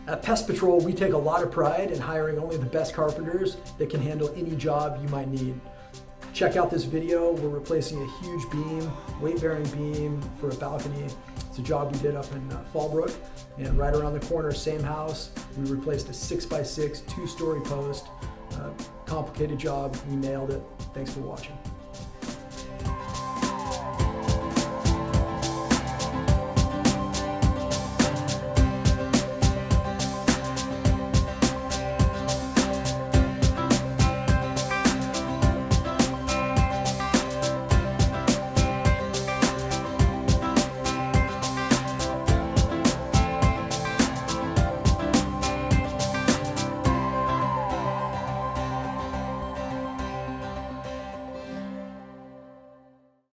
At Pest Patrol, we take a lot of pride in hiring only the best carpenters that can handle any job you might need. Check out this video. We're replacing a huge beam, weight-bearing beam for a balcony. It's a job we did up in Fallbrook, and right around the corner, same house, we replaced a 6x6 two-story post. Complicated job, we nailed it. Thanks for watching.